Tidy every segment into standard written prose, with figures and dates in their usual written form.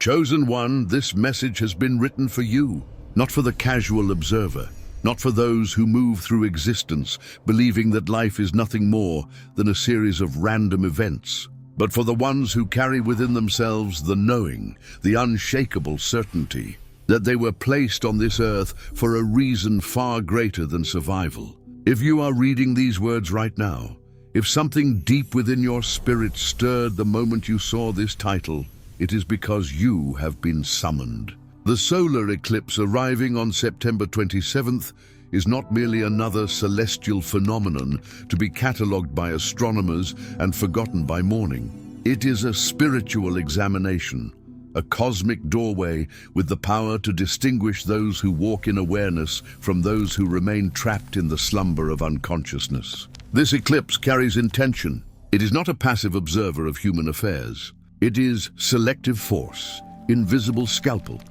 Chosen one, this message has been written for you, not for the casual observer, not for those who move through existence believing that life is nothing more than a series of random events, but for the ones who carry within themselves the knowing, the unshakable certainty that they were placed on this earth for a reason far greater than survival. If you are reading these words right now, if something deep within your spirit stirred the moment you saw this title, it is because you have been summoned. The solar eclipse arriving on September 27th is not merely another celestial phenomenon to be catalogued by astronomers and forgotten by morning. It is a spiritual examination, a cosmic doorway with the power to distinguish those who walk in awareness from those who remain trapped in the slumber of unconsciousness. This eclipse carries intention. It is not a passive observer of human affairs. It is selective force, invisible scalpel,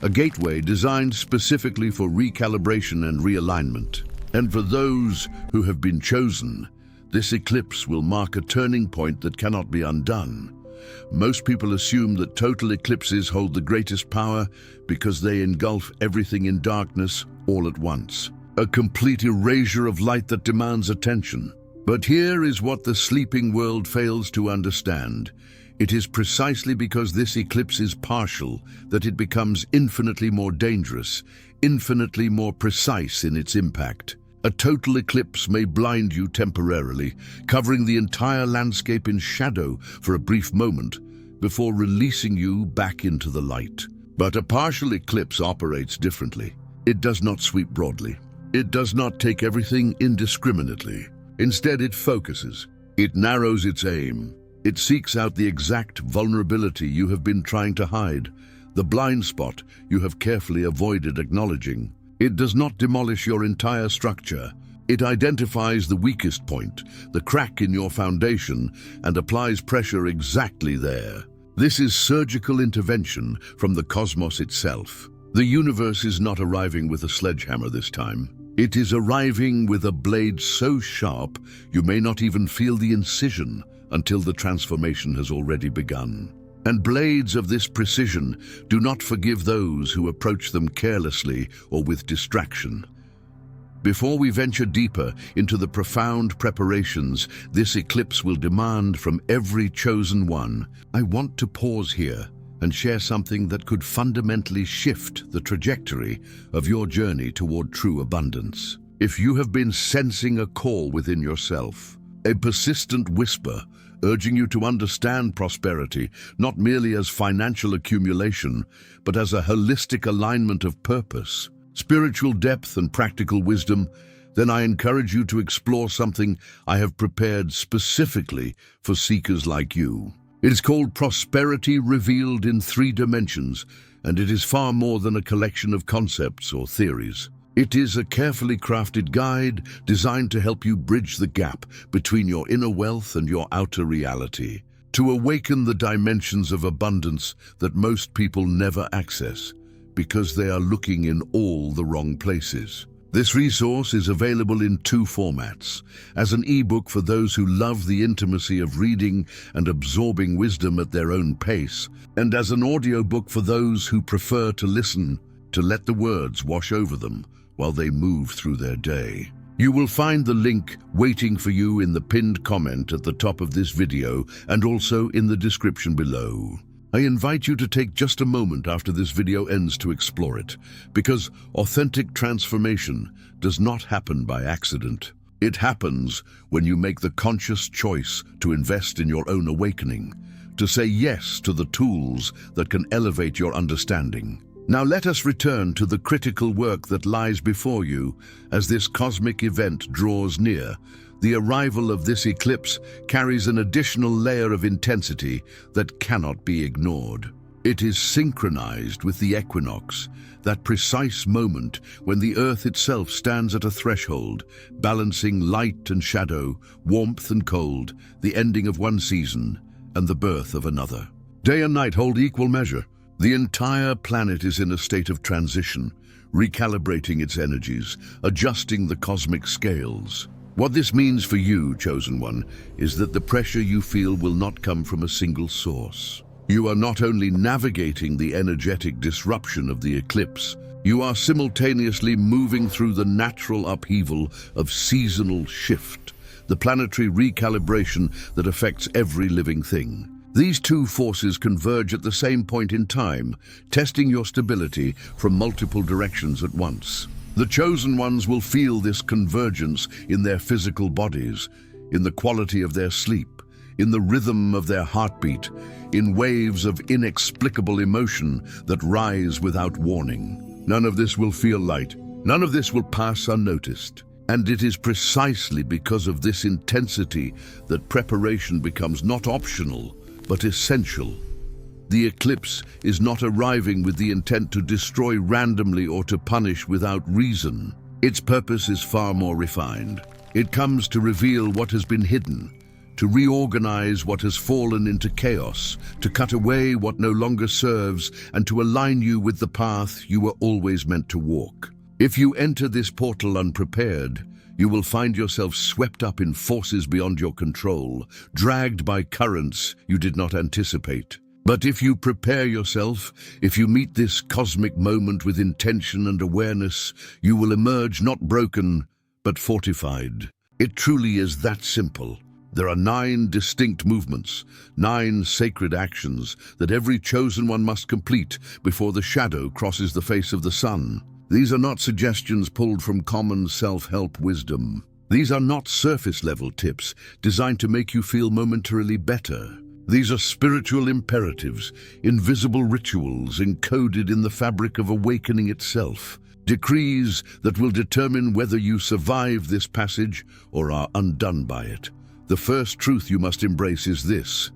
a gateway designed specifically for recalibration and realignment. And for those who have been chosen, this eclipse will mark a turning point that cannot be undone. Most people assume that total eclipses hold the greatest power because they engulf everything in darkness all at once. A complete erasure of light that demands attention. But here is what the sleeping world fails to understand. It is precisely because this eclipse is partial that it becomes infinitely more dangerous, infinitely more precise in its impact. A total eclipse may blind you temporarily, covering the entire landscape in shadow for a brief moment before releasing you back into the light. But a partial eclipse operates differently. It does not sweep broadly. It does not take everything indiscriminately. Instead, it focuses. It narrows its aim. It seeks out the exact vulnerability you have been trying to hide, the blind spot you have carefully avoided acknowledging. It does not demolish your entire structure. It identifies the weakest point, the crack in your foundation, and applies pressure exactly there. This is surgical intervention from the cosmos itself. The universe is not arriving with a sledgehammer this time. It is arriving with a blade so sharp you may not even feel the incision until the transformation has already begun. And blades of this precision do not forgive those who approach them carelessly or with distraction. Before we venture deeper into the profound preparations this eclipse will demand from every chosen one, I want to pause here and share something that could fundamentally shift the trajectory of your journey toward true abundance. If you have been sensing a call within yourself, a persistent whisper urging you to understand prosperity not merely as financial accumulation, but as a holistic alignment of purpose, spiritual depth and practical wisdom, then I encourage you to explore something I have prepared specifically for seekers like you. It is called Prosperity Revealed in 3 Dimensions, and it is far more than a collection of concepts or theories. It is a carefully crafted guide designed to help you bridge the gap between your inner wealth and your outer reality, to awaken the dimensions of abundance that most people never access because they are looking in all the wrong places. This resource is available in 2 formats, as an ebook for those who love the intimacy of reading and absorbing wisdom at their own pace, and as an audiobook for those who prefer to listen, to let the words wash over them while they move through their day. You will find the link waiting for you in the pinned comment at the top of this video and also in the description below. I invite you to take just a moment after this video ends to explore it, because authentic transformation does not happen by accident. It happens when you make the conscious choice to invest in your own awakening, to say yes to the tools that can elevate your understanding. Now let us return to the critical work that lies before you as this cosmic event draws near. The arrival of this eclipse carries an additional layer of intensity that cannot be ignored. It is synchronized with the equinox, that precise moment when the Earth itself stands at a threshold, balancing light and shadow, warmth and cold, the ending of one season and the birth of another. Day and night hold equal measure. The entire planet is in a state of transition, recalibrating its energies, adjusting the cosmic scales. What this means for you, chosen one, is that the pressure you feel will not come from a single source. You are not only navigating the energetic disruption of the eclipse, you are simultaneously moving through the natural upheaval of seasonal shift, the planetary recalibration that affects every living thing. These two forces converge at the same point in time, testing your stability from multiple directions at once. The chosen ones will feel this convergence in their physical bodies, in the quality of their sleep, in the rhythm of their heartbeat, in waves of inexplicable emotion that rise without warning. None of this will feel light. None of this will pass unnoticed. And it is precisely because of this intensity that preparation becomes not optional, but essential. The eclipse is not arriving with the intent to destroy randomly or to punish without reason. Its purpose is far more refined. It comes to reveal what has been hidden, to reorganize what has fallen into chaos, to cut away what no longer serves, and to align you with the path you were always meant to walk. If you enter this portal unprepared, you will find yourself swept up in forces beyond your control, dragged by currents you did not anticipate. But if you prepare yourself, if you meet this cosmic moment with intention and awareness, you will emerge not broken, but fortified. It truly is that simple. There are 9 distinct movements, 9 sacred actions that every chosen one must complete before the shadow crosses the face of the sun. These are not suggestions pulled from common self-help wisdom. These are not surface-level tips designed to make you feel momentarily better. These are spiritual imperatives, invisible rituals encoded in the fabric of awakening itself. Decrees that will determine whether you survive this passage or are undone by it. The first truth you must embrace is this: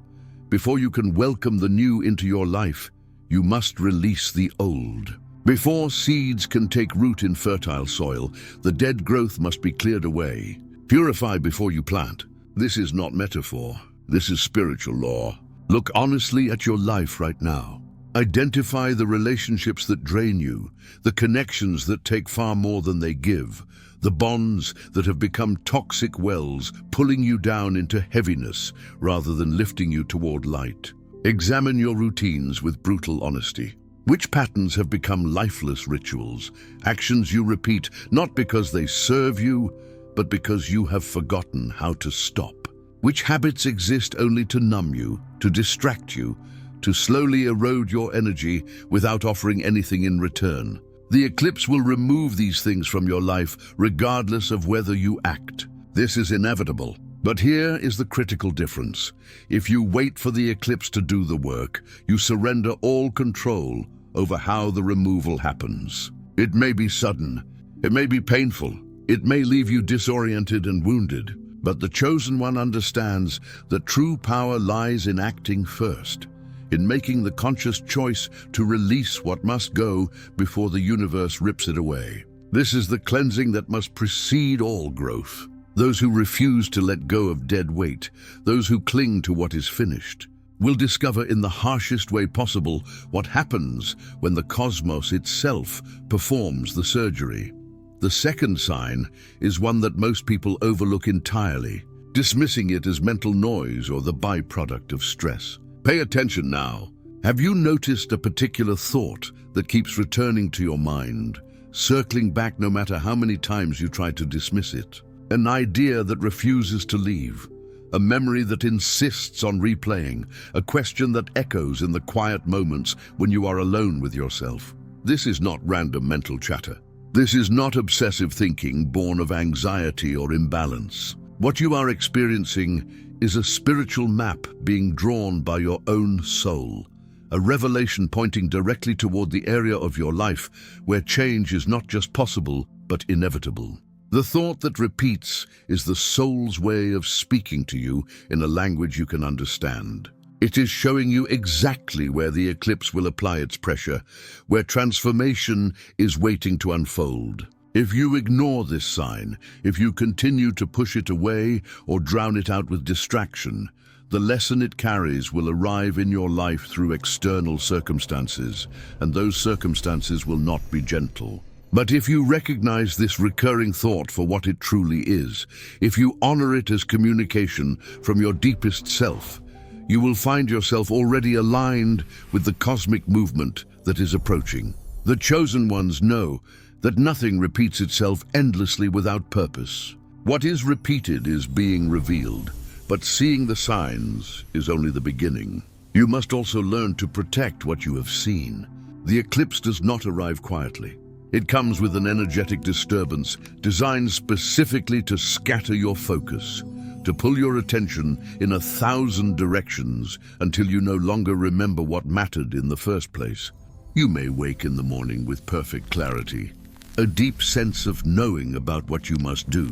before you can welcome the new into your life, you must release the old. Before seeds can take root in fertile soil, the dead growth must be cleared away. Purify before you plant. This is not metaphor. This is spiritual law. Look honestly at your life right now. Identify the relationships that drain you, the connections that take far more than they give, the bonds that have become toxic wells, pulling you down into heaviness rather than lifting you toward light. Examine your routines with brutal honesty. Which patterns have become lifeless rituals, actions you repeat not because they serve you, but because you have forgotten how to stop? Which habits exist only to numb you, to distract you, to slowly erode your energy without offering anything in return? The eclipse will remove these things from your life regardless of whether you act. This is inevitable. But here is the critical difference. If you wait for the eclipse to do the work, you surrender all control over how the removal happens. It may be sudden, it may be painful, it may leave you disoriented and wounded, but the chosen one understands that true power lies in acting first, in making the conscious choice to release what must go before the universe rips it away. This is the cleansing that must precede all growth. Those who refuse to let go of dead weight, those who cling to what is finished, will discover in the harshest way possible what happens when the cosmos itself performs the surgery. The second sign is one that most people overlook entirely, dismissing it as mental noise or the byproduct of stress. Pay attention now. Have you noticed a particular thought that keeps returning to your mind, circling back no matter how many times you try to dismiss it? An idea that refuses to leave, a memory that insists on replaying, a question that echoes in the quiet moments when you are alone with yourself. This is not random mental chatter. This is not obsessive thinking born of anxiety or imbalance. What you are experiencing is a spiritual map being drawn by your own soul, a revelation pointing directly toward the area of your life where change is not just possible, but inevitable. The thought that repeats is the soul's way of speaking to you in a language you can understand. It is showing you exactly where the eclipse will apply its pressure, where transformation is waiting to unfold. If you ignore this sign, if you continue to push it away or drown it out with distraction, the lesson it carries will arrive in your life through external circumstances, and those circumstances will not be gentle. But if you recognize this recurring thought for what it truly is, if you honor it as communication from your deepest self, you will find yourself already aligned with the cosmic movement that is approaching. The chosen ones know that nothing repeats itself endlessly without purpose. What is repeated is being revealed, but seeing the signs is only the beginning. You must also learn to protect what you have seen. The eclipse does not arrive quietly. It comes with an energetic disturbance designed specifically to scatter your focus, to pull your attention in 1,000 directions until you no longer remember what mattered in the first place. You may wake in the morning with perfect clarity, a deep sense of knowing about what you must do,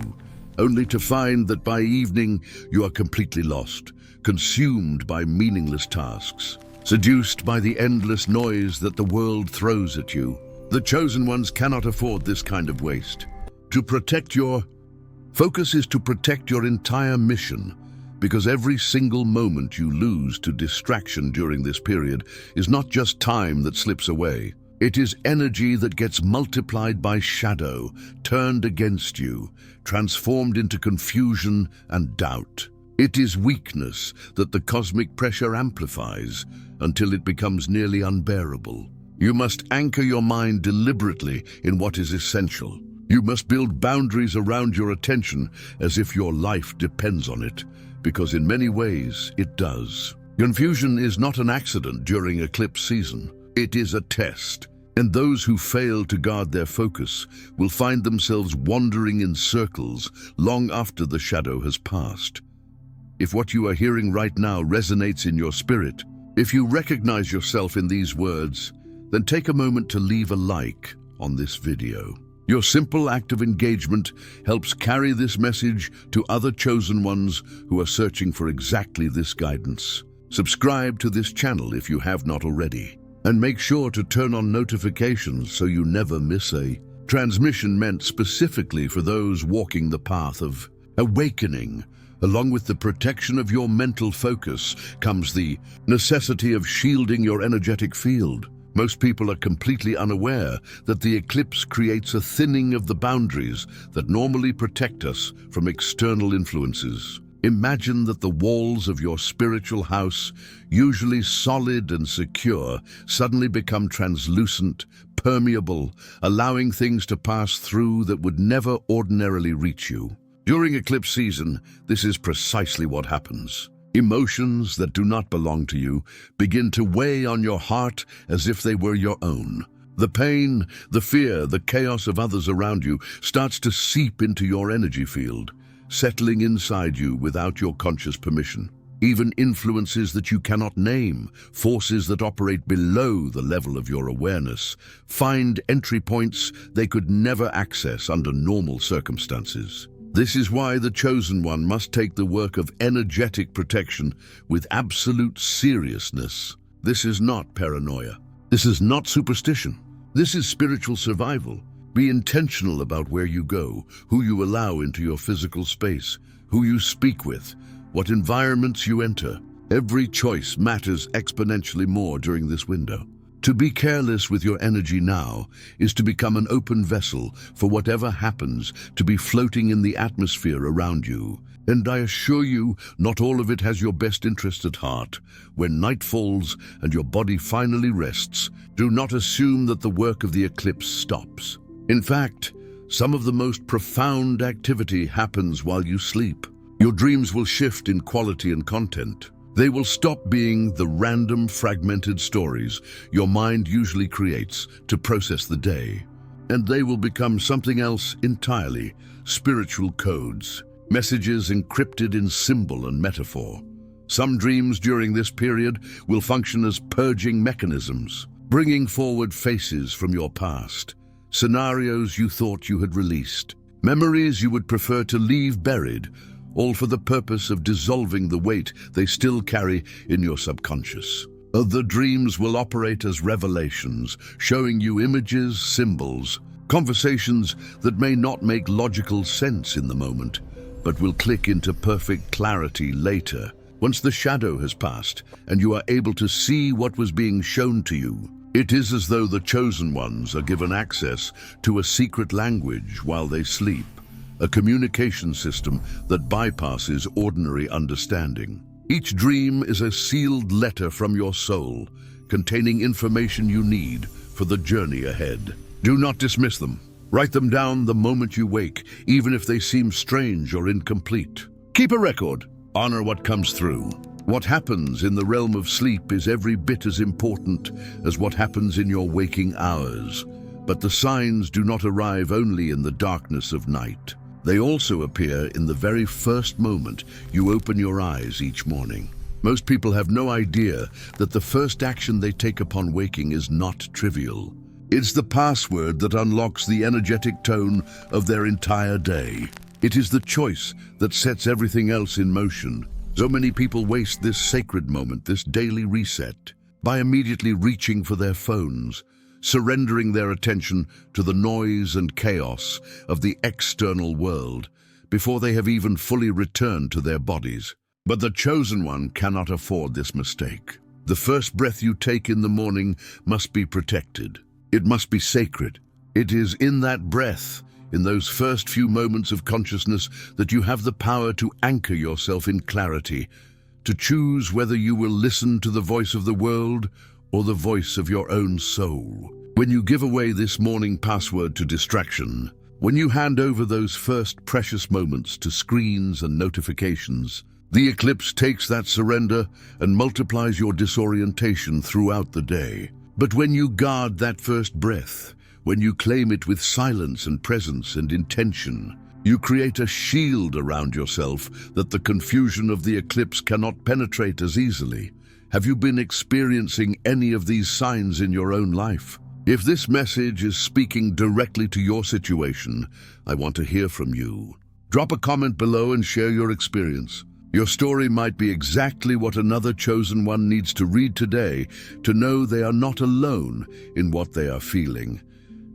only to find that by evening you are completely lost, consumed by meaningless tasks, seduced by the endless noise that the world throws at you. The chosen ones cannot afford this kind of waste. To protect your focus is to protect your entire mission, because every single moment you lose to distraction during this period is not just time that slips away. It is energy that gets multiplied by shadow, turned against you, transformed into confusion and doubt. It is weakness that the cosmic pressure amplifies until it becomes nearly unbearable. You must anchor your mind deliberately in what is essential. You must build boundaries around your attention as if your life depends on it, because in many ways it does. Confusion is not an accident during eclipse season. It is a test, and those who fail to guard their focus will find themselves wandering in circles long after the shadow has passed. If what you are hearing right now resonates in your spirit, if you recognize yourself in these words, then take a moment to leave a like on this video. Your simple act of engagement helps carry this message to other chosen ones who are searching for exactly this guidance. Subscribe to this channel if you have not already, and make sure to turn on notifications so you never miss a transmission meant specifically for those walking the path of awakening. Along with the protection of your mental focus comes the necessity of shielding your energetic field. Most people are completely unaware that the eclipse creates a thinning of the boundaries that normally protect us from external influences. Imagine that the walls of your spiritual house, usually solid and secure, suddenly become translucent, permeable, allowing things to pass through that would never ordinarily reach you. During eclipse season, this is precisely what happens. Emotions that do not belong to you begin to weigh on your heart as if they were your own. The pain, the fear, the chaos of others around you starts to seep into your energy field, settling inside you without your conscious permission. Even influences that you cannot name, forces that operate below the level of your awareness, find entry points they could never access under normal circumstances. This is why the chosen one must take the work of energetic protection with absolute seriousness. This is not paranoia. This is not superstition. This is spiritual survival. Be intentional about where you go, who you allow into your physical space, who you speak with, what environments you enter. Every choice matters exponentially more during this window. To be careless with your energy now is to become an open vessel for whatever happens to be floating in the atmosphere around you. And I assure you, not all of it has your best interest at heart. When night falls and your body finally rests, do not assume that the work of the eclipse stops. In fact, some of the most profound activity happens while you sleep. Your dreams will shift in quality and content. They will stop being the random, fragmented stories your mind usually creates to process the day, and they will become something else entirely: spiritual codes, messages encrypted in symbol and metaphor. Some dreams during this period will function as purging mechanisms, bringing forward faces from your past, scenarios you thought you had released, memories you would prefer to leave buried, all for the purpose of dissolving the weight they still carry in your subconscious. The dreams will operate as revelations, showing you images, symbols, conversations that may not make logical sense in the moment, but will click into perfect clarity later, once the shadow has passed and you are able to see what was being shown to you. It is as though the chosen ones are given access to a secret language while they sleep, a communication system that bypasses ordinary understanding. Each dream is a sealed letter from your soul, containing information you need for the journey ahead. Do not dismiss them. Write them down the moment you wake, even if they seem strange or incomplete. Keep a record. Honor what comes through. What happens in the realm of sleep is every bit as important as what happens in your waking hours. But the signs do not arrive only in the darkness of night. They also appear in the very first moment you open your eyes each morning. Most people have no idea that the first action they take upon waking is not trivial. It's the password that unlocks the energetic tone of their entire day. It is the choice that sets everything else in motion. So many people waste this sacred moment, this daily reset, by immediately reaching for their phones, surrendering their attention to the noise and chaos of the external world before they have even fully returned to their bodies. But the chosen one cannot afford this mistake. The first breath you take in the morning must be protected. It must be sacred. It is in that breath, in those first few moments of consciousness, that you have the power to anchor yourself in clarity, to choose whether you will listen to the voice of the world or the voice of your own soul. When you give away this morning password to distraction, when you hand over those first precious moments to screens and notifications, the eclipse takes that surrender and multiplies your disorientation throughout the day. But when you guard that first breath, when you claim it with silence and presence and intention, you create a shield around yourself that the confusion of the eclipse cannot penetrate as easily. Have you been experiencing any of these signs in your own life? If this message is speaking directly to your situation, I want to hear from you. Drop a comment below and share your experience. Your story might be exactly what another chosen one needs to read today to know they are not alone in what they are feeling.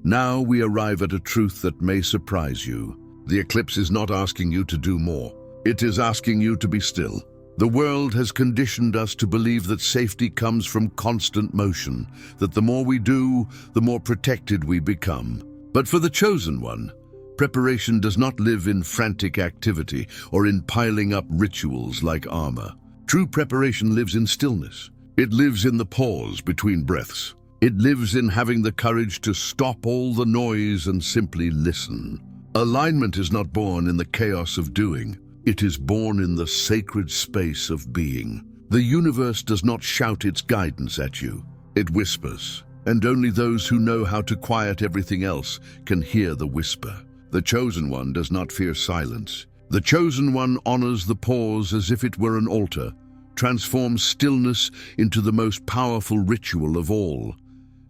Now we arrive at a truth that may surprise you. The eclipse is not asking you to do more. It is asking you to be still. The world has conditioned us to believe that safety comes from constant motion, that the more we do, the more protected we become. But for the chosen one, preparation does not live in frantic activity or in piling up rituals like armor. True preparation lives in stillness. It lives in the pause between breaths. It lives in having the courage to stop all the noise and simply listen. Alignment is not born in the chaos of doing. It is born in the sacred space of being. The universe does not shout its guidance at you. It whispers, and only those who know how to quiet everything else can hear the whisper. The chosen one does not fear silence. The chosen one honors the pause as if it were an altar, transforms stillness into the most powerful ritual of all.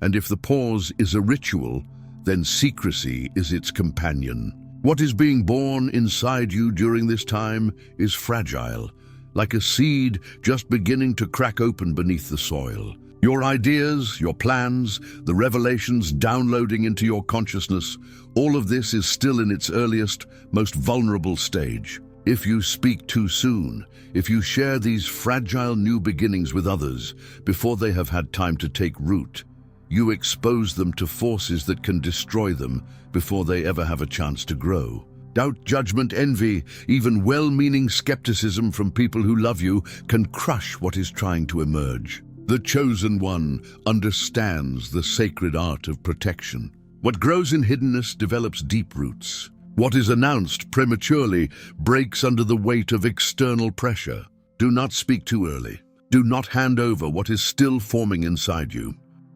And if the pause is a ritual, then secrecy is its companion. What is being born inside you during this time is fragile, like a seed just beginning to crack open beneath the soil. Your ideas, your plans, the revelations downloading into your consciousness, all of this is still in its earliest, most vulnerable stage. If you speak too soon, if you share these fragile new beginnings with others before they have had time to take root, you expose them to forces that can destroy them before they ever have a chance to grow. Doubt, judgment, envy, even well-meaning skepticism from people who love you can crush what is trying to emerge. The chosen one understands the sacred art of protection. What grows in hiddenness develops deep roots. What is announced prematurely breaks under the weight of external pressure. Do not speak too early. Do not hand over what is still forming inside you.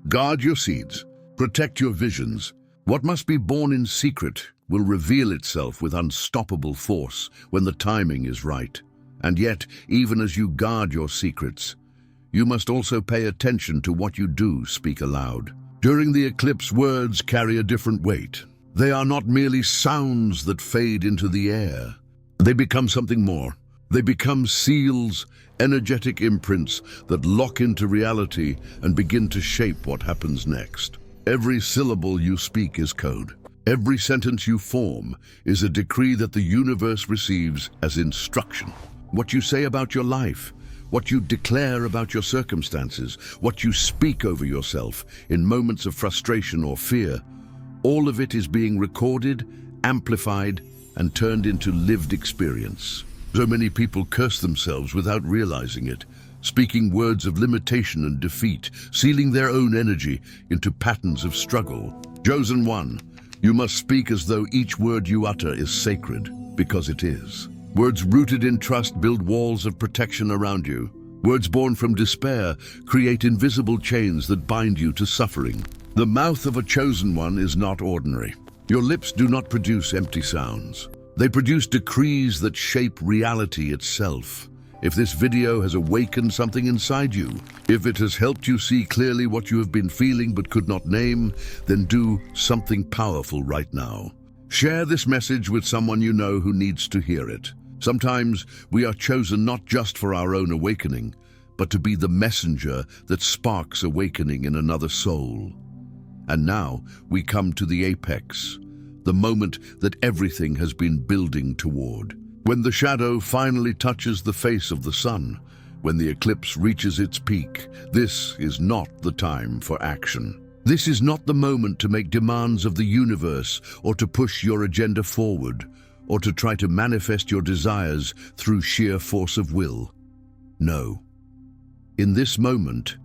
Guard your seeds. Protect your visions. What must be born in secret will reveal itself with unstoppable force when the timing is right. And yet, even as you guard your secrets, you must also pay attention to what you do speak aloud. During the eclipse, words carry a different weight. They are not merely sounds that fade into the air. They become something more. They become seals, energetic imprints that lock into reality and begin to shape what happens next. Every syllable you speak is code. Every sentence you form is a decree that the universe receives as instruction. What you say about your life, what you declare about your circumstances, what you speak over yourself in moments of frustration or fear, all of it is being recorded, amplified, and turned into lived experience. So many people curse themselves without realizing it, speaking words of limitation and defeat, sealing their own energy into patterns of struggle. Chosen one, you must speak as though each word you utter is sacred, because it is. Words rooted in trust build walls of protection around you. Words born from despair create invisible chains that bind you to suffering. The mouth of a chosen one is not ordinary. Your lips do not produce empty sounds. They produce decrees that shape reality itself. If this video has awakened something inside you, if it has helped you see clearly what you have been feeling but could not name, then do something powerful right now. Share this message with someone you know who needs to hear it. Sometimes we are chosen not just for our own awakening, but to be the messenger that sparks awakening in another soul. And now we come to the apex, the moment that everything has been building toward. When the shadow finally touches the face of the sun, when the eclipse reaches its peak, this is not the time for action. This is not the moment to make demands of the universe or to push your agenda forward or to try to manifest your desires through sheer force of will. No. In this moment,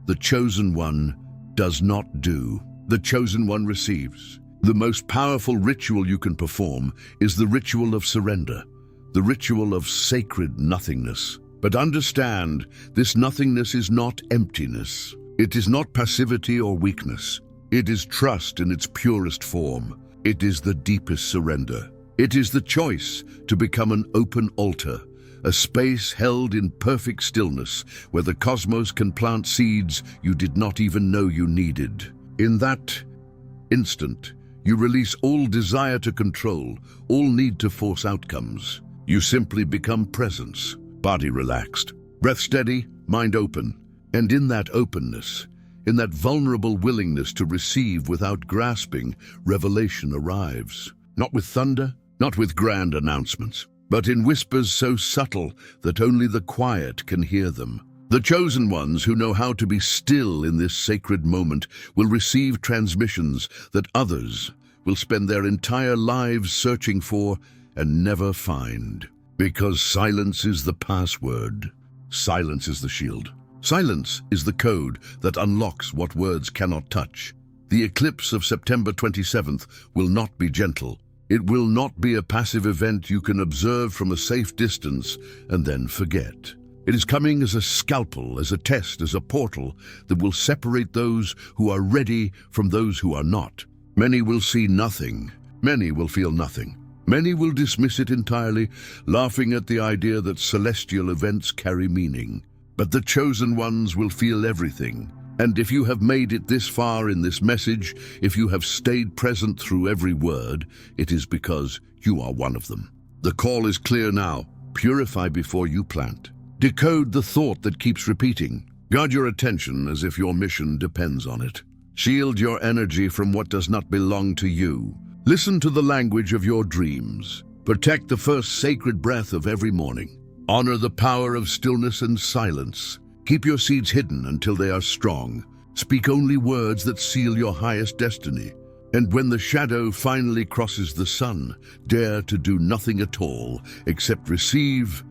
the chosen one does not do. The chosen one receives. The most powerful ritual you can perform is the ritual of surrender, the ritual of sacred nothingness. But understand, this nothingness is not emptiness. It is not passivity or weakness. It is trust in its purest form. It is the deepest surrender. It is the choice to become an open altar, a space held in perfect stillness where the cosmos can plant seeds you did not even know you needed. In that instant, you release all desire to control, all need to force outcomes. You simply become presence, body relaxed, breath steady, mind open. And in that openness, in that vulnerable willingness to receive without grasping, revelation arrives. Not with thunder, not with grand announcements, but in whispers so subtle that only the quiet can hear them. The chosen ones who know how to be still in this sacred moment will receive transmissions that others will spend their entire lives searching for and never find. Because silence is the password. Silence is the shield. Silence is the code that unlocks what words cannot touch. The eclipse of September 27th will not be gentle. It will not be a passive event you can observe from a safe distance and then forget. It is coming as a scalpel, as a test, as a portal that will separate those who are ready from those who are not. Many will see nothing. Many will feel nothing. Many will dismiss it entirely, laughing at the idea that celestial events carry meaning. But the chosen ones will feel everything. And if you have made it this far in this message, if you have stayed present through every word, it is because you are one of them. The call is clear now. Purify before you plant. Decode the thought that keeps repeating. Guard your attention as if your mission depends on it. Shield your energy from what does not belong to you. Listen to the language of your dreams. Protect the first sacred breath of every morning. Honor the power of stillness and silence. Keep your seeds hidden until they are strong. Speak only words that seal your highest destiny. And when the shadow finally crosses the sun, dare to do nothing at all except receive.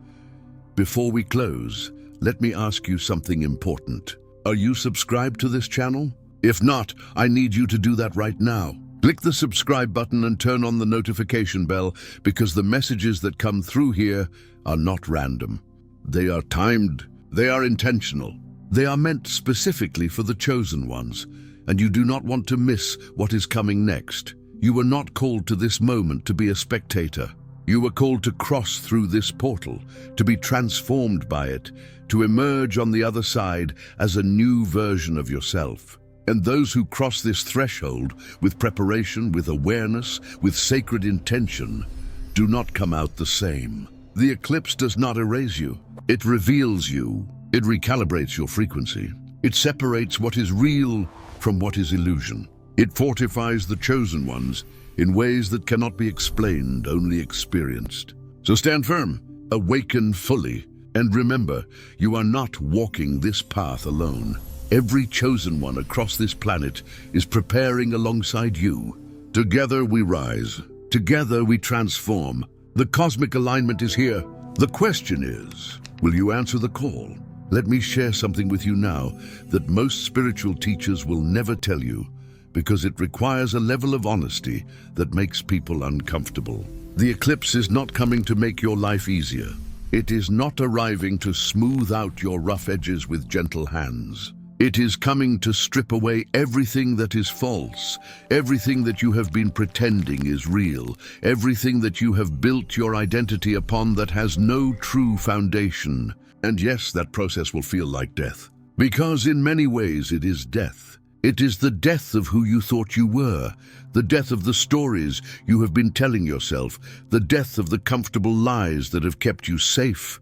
Before we close, let me ask you something important. Are you subscribed to this channel? If not, I need you to do that right now. Click the subscribe button and turn on the notification bell because the messages that come through here are not random. They are timed. They are intentional. They are meant specifically for the chosen ones, and you do not want to miss what is coming next. You were not called to this moment to be a spectator. You were called to cross through this portal, to be transformed by it, to emerge on the other side as a new version of yourself. And those who cross this threshold with preparation, with awareness, with sacred intention, do not come out the same. The eclipse does not erase you. It reveals you. It recalibrates your frequency. It separates what is real from what is illusion. It fortifies the chosen ones in ways that cannot be explained, only experienced. So stand firm, awaken fully, and remember, you are not walking this path alone. Every chosen one across this planet is preparing alongside you. Together we rise. Together we transform. The cosmic alignment is here. The question is, will you answer the call? Let me share something with you now that most spiritual teachers will never tell you, because it requires a level of honesty that makes people uncomfortable. The eclipse is not coming to make your life easier. It is not arriving to smooth out your rough edges with gentle hands. It is coming to strip away everything that is false, everything that you have been pretending is real, everything that you have built your identity upon that has no true foundation. And yes, that process will feel like death, because in many ways it is death. It is the death of who you thought you were, the death of the stories you have been telling yourself, the death of the comfortable lies that have kept you safe,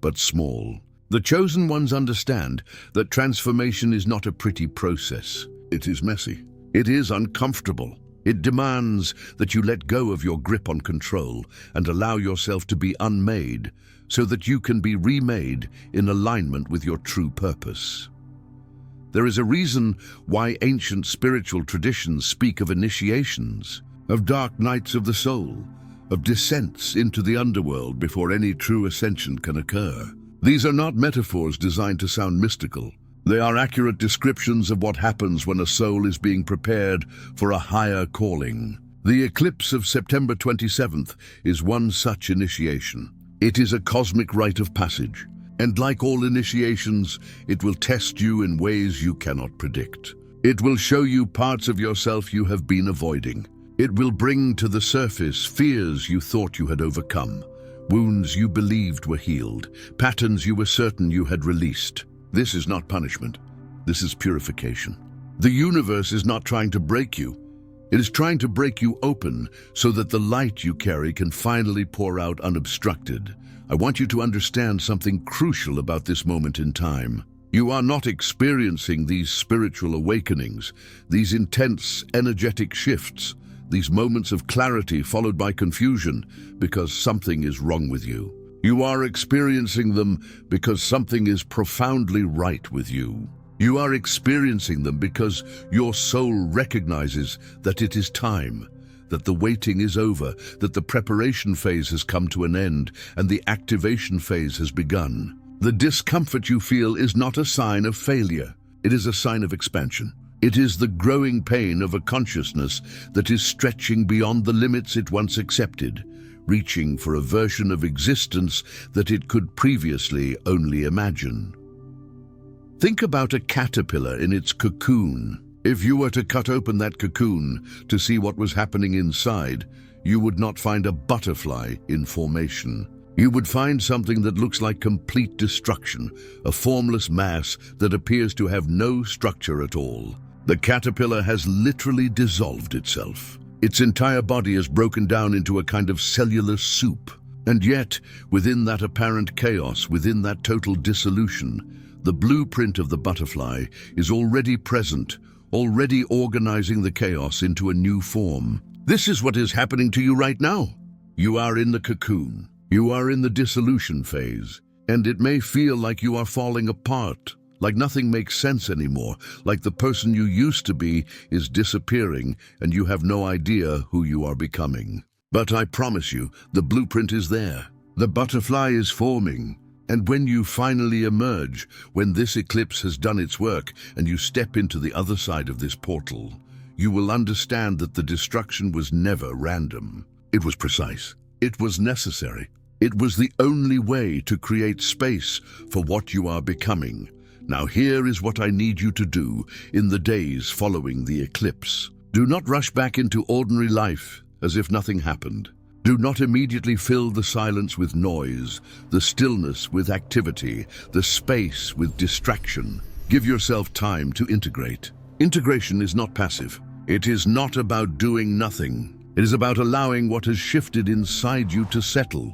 but small. The chosen ones understand that transformation is not a pretty process. It is messy. It is uncomfortable. It demands that you let go of your grip on control and allow yourself to be unmade so that you can be remade in alignment with your true purpose. There is a reason why ancient spiritual traditions speak of initiations, of dark nights of the soul, of descents into the underworld before any true ascension can occur. These are not metaphors designed to sound mystical. They are accurate descriptions of what happens when a soul is being prepared for a higher calling. The eclipse of September 27th is one such initiation. It is a cosmic rite of passage, and like all initiations, it will test you in ways you cannot predict. It will show you parts of yourself you have been avoiding. It will bring to the surface fears you thought you had overcome, wounds you believed were healed, patterns you were certain you had released. This is not punishment. This is purification. The universe is not trying to break you. It is trying to break you open so that the light you carry can finally pour out unobstructed. I want you to understand something crucial about this moment in time. You are not experiencing these spiritual awakenings, these intense, energetic shifts, these moments of clarity followed by confusion because something is wrong with you. You are experiencing them because something is profoundly right with you. You are experiencing them because your soul recognizes that it is time, that the waiting is over, that the preparation phase has come to an end, and the activation phase has begun. The discomfort you feel is not a sign of failure. It is a sign of expansion. It is the growing pain of a consciousness that is stretching beyond the limits it once accepted, reaching for a version of existence that it could previously only imagine. Think about a caterpillar in its cocoon. If you were to cut open that cocoon to see what was happening inside, you would not find a butterfly in formation. You would find something that looks like complete destruction, a formless mass that appears to have no structure at all. The caterpillar has literally dissolved itself. Its entire body is broken down into a kind of cellular soup. And yet, within that apparent chaos, within that total dissolution, the blueprint of the butterfly is already present, already organizing the chaos into a new form. This is what is happening to you right now. You are in the cocoon. You are in the dissolution phase, and it may feel like you are falling apart, like nothing makes sense anymore, like the person you used to be is disappearing and you have no idea who you are becoming. But I promise you, the blueprint is there. The butterfly is forming. And when you finally emerge, when this eclipse has done its work and you step into the other side of this portal, you will understand that the destruction was never random. It was precise. It was necessary. It was the only way to create space for what you are becoming. Now here is what I need you to do in the days following the eclipse. Do not rush back into ordinary life as if nothing happened. Do not immediately fill the silence with noise, the stillness with activity, the space with distraction. Give yourself time to integrate. Integration is not passive. It is not about doing nothing. It is about allowing what has shifted inside you to settle,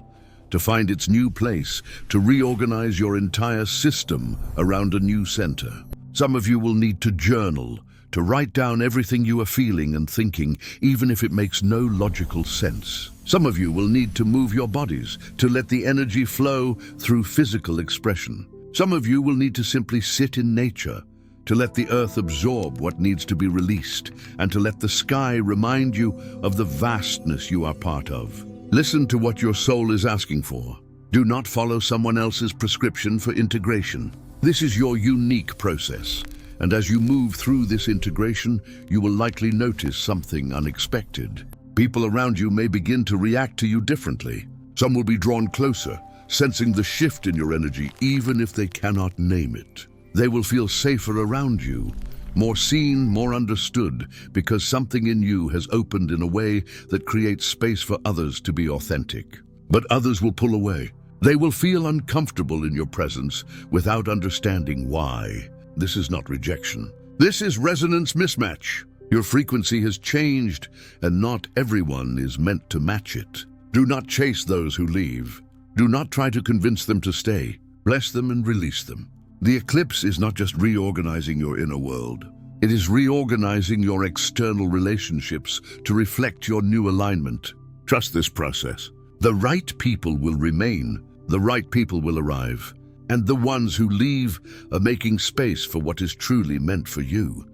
to find its new place, to reorganize your entire system around a new center. Some of you will need to journal, to write down everything you are feeling and thinking, even if it makes no logical sense. Some of you will need to move your bodies, to let the energy flow through physical expression. Some of you will need to simply sit in nature, to let the earth absorb what needs to be released, and to let the sky remind you of the vastness you are part of. Listen to what your soul is asking for. Do not follow someone else's prescription for integration. This is your unique process, and as you move through this integration, you will likely notice something unexpected. People around you may begin to react to you differently. Some will be drawn closer, sensing the shift in your energy even if they cannot name it. They will feel safer around you, more seen, more understood, because something in you has opened in a way that creates space for others to be authentic. But others will pull away. They will feel uncomfortable in your presence without understanding why. This is not rejection. This is resonance mismatch. Your frequency has changed, and not everyone is meant to match it. Do not chase those who leave. Do not try to convince them to stay. Bless them and release them. The eclipse is not just reorganizing your inner world. It is reorganizing your external relationships to reflect your new alignment. Trust this process. The right people will remain, the right people will arrive, and the ones who leave are making space for what is truly meant for you.